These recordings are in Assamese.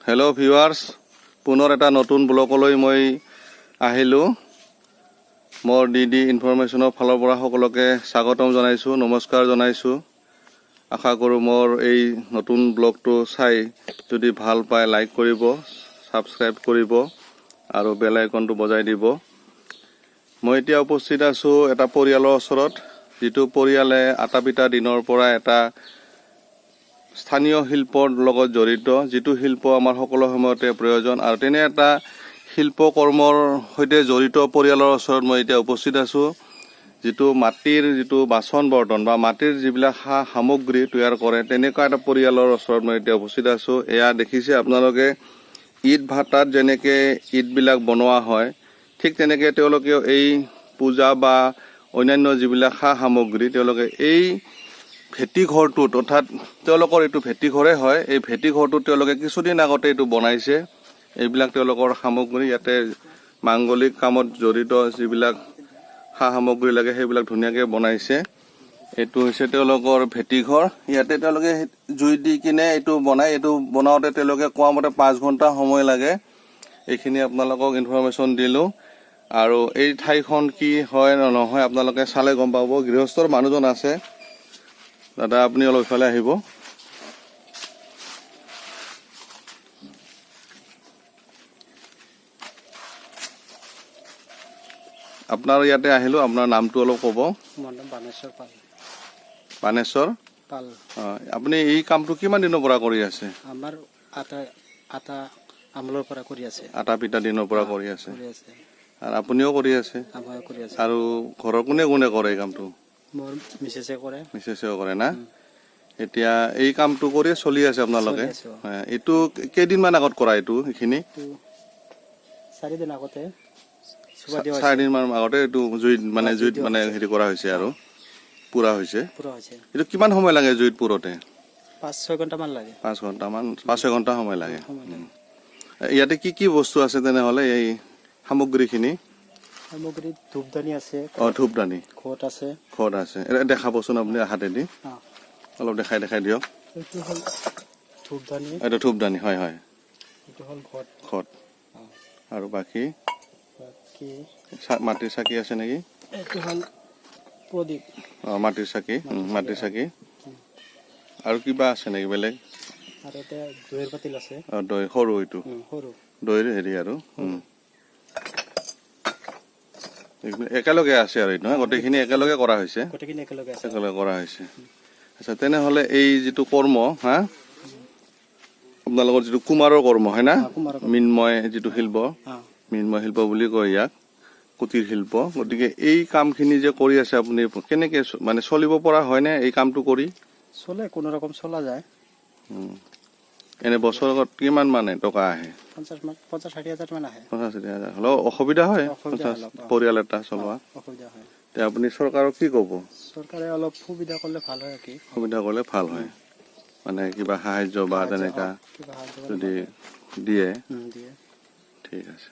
হেল্ল' ভিউৱাৰ্ছ, পুনৰ এটা নতুন ব্লগলৈ মই আহিলোঁ। মোৰ ডি ইনফৰমেশ্যনৰ ফালৰ পৰা সকলোকে স্বাগতম জনাইছোঁ, নমস্কাৰ জনাইছোঁ। আশা কৰোঁ মোৰ এই নতুন ব্লগটো চাই যদি ভাল পায় লাইক কৰিব, ছাবস্ক্ৰাইব কৰিব আৰু বেল আইকনটো বজাই দিব। মই এতিয়া উপস্থিত আছোঁ এটা পৰিয়ালৰ ওচৰত, যিটো পৰিয়ালে আটাপিটা দিনৰ পৰা এটা স্থানীয় শিল্পৰ লগত জড়িত, যিটো শিল্প আমাৰ সকলো সময়তে প্ৰয়োজন। আৰু তেনে এটা শিল্পকৰ্মৰ সৈতে জড়িত পৰিয়ালৰ ওচৰত মই এতিয়া উপস্থিত আছোঁ, যিটো মাটিৰ যিটো বাচন বৰ্তন বা মাটিৰ যিবিলাক সা সামগ্ৰী তৈয়াৰ কৰে, তেনেকুৱা এটা পৰিয়ালৰ ওচৰত মই এতিয়া উপস্থিত আছোঁ। এয়া দেখিছে আপোনালোকে, ইট ভাটাত যেনেকৈ ইটবিলাক বনোৱা হয়, ঠিক তেনেকৈ তেওঁলোকেও এই পূজা বা অন্যান্য যিবিলাক সা সামগ্ৰী তেওঁলোকে এই ভেটি ঘৰটোত, অৰ্থাৎ তেওঁলোকৰ এইটো ভেটি ঘৰে হয়, এই ভেটি ঘৰটোত তেওঁলোকে কিছুদিন আগতে এইটো বনাইছে। এইবিলাক তেওঁলোকৰ সামগ্ৰী, ইয়াতে মাংগলিক কামত জড়িত যিবিলাক সা সামগ্ৰী লাগে সেইবিলাক ধুনীয়াকৈ বনাইছে। এইটো হৈছে তেওঁলোকৰ ভেটি ঘৰ। ইয়াতে তেওঁলোকে জুই দি কিনে এইটো বনায়। এইটো বনাওঁতে তেওঁলোকে কোৱা মতে 5 ঘণ্টা সময় লাগে। এইখিনি আপোনালোকক ইনফৰমেশ্যন দিলোঁ। আৰু এই ঠাইখন কি হয় নহয় আপোনালোকে চালে গম পাব। গৃহস্থৰ মানুহজন আছে, দাদা আপুনি অলপ ইফালে আহিব। আপোনাৰ ইয়াতে আহিলোঁ, আপোনাৰ নামটো অলপ ক'ব। মোৰ নাম বানেশ্বৰ পাল। বানেশ্বৰ পাল। আপুনি এই কামটো কিমান দিনৰ পৰা কৰি আছে? আমাৰ আটা আমলৰ পৰা কৰি আছে। আটা পিটা দিনৰ পৰা কৰি আছে। আৰু আপুনিও কৰি আছে? মই কৰি আছে। আৰু ঘৰৰ কোনে কোনে কৰে এই কামটো? মোৰ মিছেছে কৰে। মিছেছেও কৰে না? এতিয়া এই কামটো কৰি চলি আছে আপোনালোকে? এইটো কেইদিনমান আগত কৰা এইটো এইখিনি? 4 দিন আগতে। 4 দিনমান আগতে এইটো জুইত মানে হেৰি কৰা হৈছে আৰু পুৰা হৈছে। এইটো কিমান সময় লাগে জুইত পুৰোতে? 5-6 ঘণ্টামান লাগে। 5-6 ঘণ্টা সময় লাগে। ইয়াতে কি কি বস্তু আছে তেনেহ'লে এই সামগ্ৰীখিনি? সামগ্ৰী ধূপদানি আছে। ধূপদানি। ঘট আছে। ঘট আছে। দেখাবচোন আপুনি হাতেদি, অলপ দেখাই দিয়ক। এইটো হ'ল ধূপদানি। এইটো ধূপদানি, হয় হয়। এইটো হ'ল ঘট। ঘট। আৰু বাকী মাটিৰ চাকি আছে নেকি? এইটো হ'ল প্ৰদীপ। মাটিৰ চাকি। আৰু কিবা আছে নেকি বেলেগ? আৰু এটা দৈৰ পাতিল আছে। দৈ সৰু, এইটো সৰু দৈৰ হেৰি আৰু একেলগে আছে আৰু এইটো গোটেইখিনি একেলগে কৰা হৈছে। একেলগে কৰা হৈছে। আচ্ছা, তেনেহ'লে এই যিটো কৰ্ম আপোনালোকৰ যিটো কুমাৰৰ কৰ্ম হয় না, মৃন্ময় যিটো শিল্প, মৃন্ময় শিল্প বুলি কয় ইয়াক, কুটিৰ শিল্প। গতিকে এই কামখিনি যে কৰি আছে আপুনি, কেনেকৈ মানে চলিব পৰা হয়নে এই কামটো কৰি? চলে, কোনো ৰকম চলা যায়। এনে বছৰত কিমান মানে টকা আহে? 50-60 হাজাৰ মান আহে। 50-60 হাজাৰ হ'লেও অসুবিধা হয় পৰিয়াল এটা চলোৱা। অসুবিধা হয়। এতিয়া আপুনি চৰকাৰক কি ক'ব? চৰকাৰে অলপ সুবিধা কৰিলে ভাল হয়। সুবিধা কৰিলে ভাল হয়, মানে কিবা সাহায্য বা তেনেকা যদি দিয়ে। ঠিক আছে।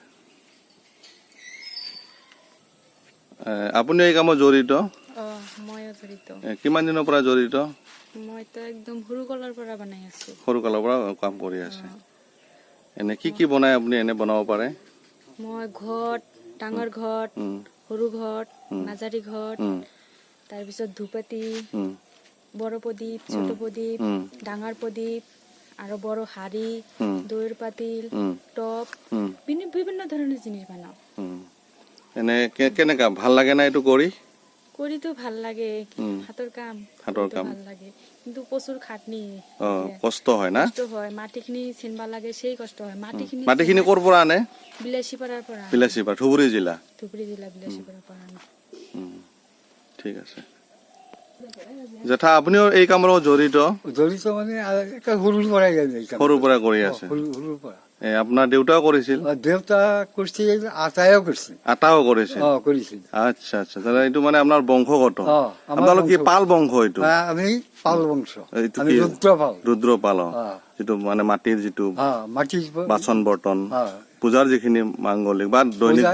আপুনি এই কামত জড়িত? ময়ো জড়িত। কিমান দিনৰ পৰা জড়িত? মইতো একদম সৰু কালৰ পৰা বনাই আছো। সৰু কালৰ পৰা কাম কৰি আছে। এনে কি বনাই আপুনি এনে বনাব পাৰে? মই ঘট, ডাঙৰ ঘট, সৰু ঘট, মাঝাৰি ঘট, তাৰপিছত ধূপেটি, বড় প্ৰদীপ, ছোট প্ৰদীপ, ডাঙৰ প্ৰদীপ, আৰু বড় হাড়ি, দৈৰ পাতিল, টপ, বিভিন্ন ধৰণৰ জিনিস বনাওঁ। এনে কেনেকা ভাল লাগে না এইটো কৰি? কৰিতো ভাল লাগে, হাতৰ কাম ভাল লাগে, কিন্তু প্ৰচুৰ খাটনি। কষ্ট হয় না? কষ্ট হয়, মাটিখিনি চিনবা লাগে, সেই কষ্ট হয়। মাটিখিনি ক'ৰ পৰা আনে? বিলাসীপাৰাৰ পৰা। বিলাসীপাৰা, ধুবুৰী জিলা বিলাসীপাৰাৰ পৰা আনে। ঠিক আছে। জেঠা, আপুনিও এই কামৰ লগত জড়িত? মানে সৰুৰ পৰা কৰি আছে। আপোনাৰ দেউতাও কৰিছিল? দেউতা কৰিছিল, আটাও কৰিছিল। আটাও কৰিছিল? আচ্ছা আচ্ছা, এইটো মানে আপোনাৰ বংশগত? আপোনালোক কি পাল বংশ? এইটো আমি পাল বংশ। ৰুদ্ৰপাল, যিটো মানে মাটিৰ যিটো বাচন বৰ্তন, পূজাৰ যিখিনি মাংগলিক বা দৈনিক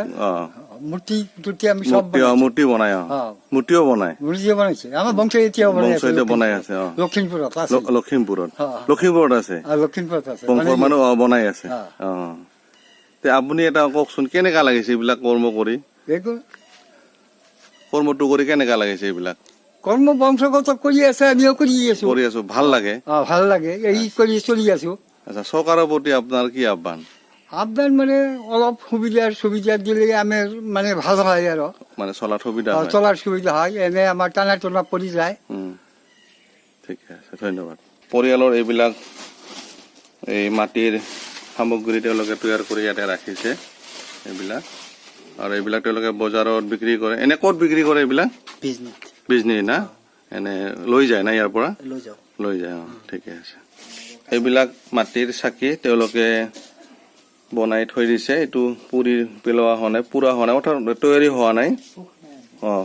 মূৰ্তি তুৰ্তি আমি সব মূৰ্তি বনাই হ্যাঁ মূৰ্তিও বনাই মূৰ্তি বনাইছে আমাৰ বংশ এতিয়াও বনাই বংশ এতিয়া বনাই আছে লখিমপুৰত আছে লখিমপুৰত হ্যাঁ। লখিমপুৰত আছে আৰু লখিমপুৰত আছে বংশৰ মানুহ বনাই আছে হ্যাঁ। তে আপুনি এটা কওকচোন কেনেকা লাগিছে এইবিলাক কৰ্ম কৰি এইটো কৰ্মটো কৰি কেনেকা লাগিছে এইবিলাক কৰ্ম বংশগত কৰি আছে আমিও কৰি আছো কৰি আছো ভাল লাগে ভাল লাগে এই কৰি চলি আছো আচ্ছা চৰকাৰৰ প্ৰতি আপোনাৰ কি আহ্বান আবদান মানে অলপ সুবিধা দিলে আমি মানে ভাল হয় আৰু মানে চলাত সুবিধা হয় চলাৰ সুবিধা হয় এনে আমাৰ টানা টনা পড়ি যায় ঠিকে আছে ধন্যবাদ পৰিয়ালৰ এইবিলাক এই মাটিৰ সামগ্ৰী তেওঁলোকে তৈয়াৰ কৰি ইয়াতে ৰাখিছে এইবিলাক আৰু এইবিলাক তেওঁলোকে বজাৰত বিক্ৰী কৰে এনে ক'ত বিক্ৰী কৰে এইবিলাক বিজনেছ না এনে লৈ যায় না ইয়াৰ পৰা লৈ যায় ঠিকে আছে এইবিলাক মাটিৰ চাকি তেওঁলোকে বনাই থৈ দিছে এইটো পুৰি পেলোৱা হোৱা নাই পুৰা হোৱা নাই অৰ্থাৎ তৈয়াৰী হোৱা নাই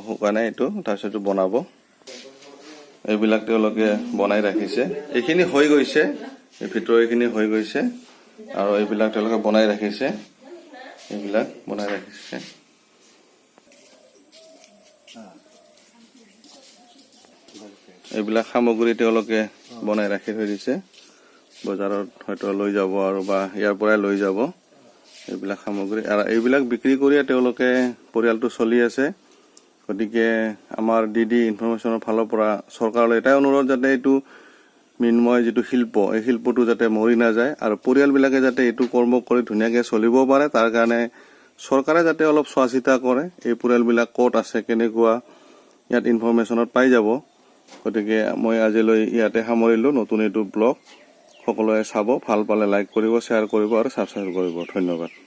শুকান নাই এইটো তাৰপিছত বনাব এইবিলাক তেওঁলোকে বনাই ৰাখিছে এইখিনি হৈ গৈছে এই ভিতৰৰ এইখিনি হৈ গৈছে আৰু এইবিলাক তেওঁলোকে বনাই ৰাখিছে এইবিলাক বনাই ৰাখিছে এইবিলাক সামগ্ৰী তেওঁলোকে বনাই ৰাখি থৈ দিছে বজাৰত হয়তো লৈ যাব আৰু বা ইয়াৰ পৰাই লৈ যাব এইবিলাক সামগ্ৰী আৰু এইবিলাক বিক্ৰী কৰিয়ে তেওঁলোকে পৰিয়ালটো চলি আছে গতিকে আমাৰ ডিডি ইনফৰমেশ্যনৰ ফালৰ পৰা চৰকাৰলৈ এটাই অনুৰোধ যাতে এইটো মৃন্ময় যিটো শিল্প এই শিল্পটো যাতে মৰি নাযায় আৰু পৰিয়ালবিলাকে যাতে এইটো কৰ্ম কৰি ধুনীয়াকৈ চলিব পাৰে তাৰ কাৰণে চৰকাৰে যাতে অলপ চোৱা চিতা কৰে এই পৰিয়ালবিলাক ক'ত আছে কেনেকুৱা ইয়াত ইনফৰমেশ্যনত পাই যাব গতিকে মই আজিলৈ ইয়াতে সামৰিলোঁ নতুন এইটো ব্লগ সকলোৱে চাব ভাল পালে লাইক কৰিব শ্বেয়াৰ কৰিব আৰু ছাবস্ক্ৰাইব কৰিব ধন্যবাদ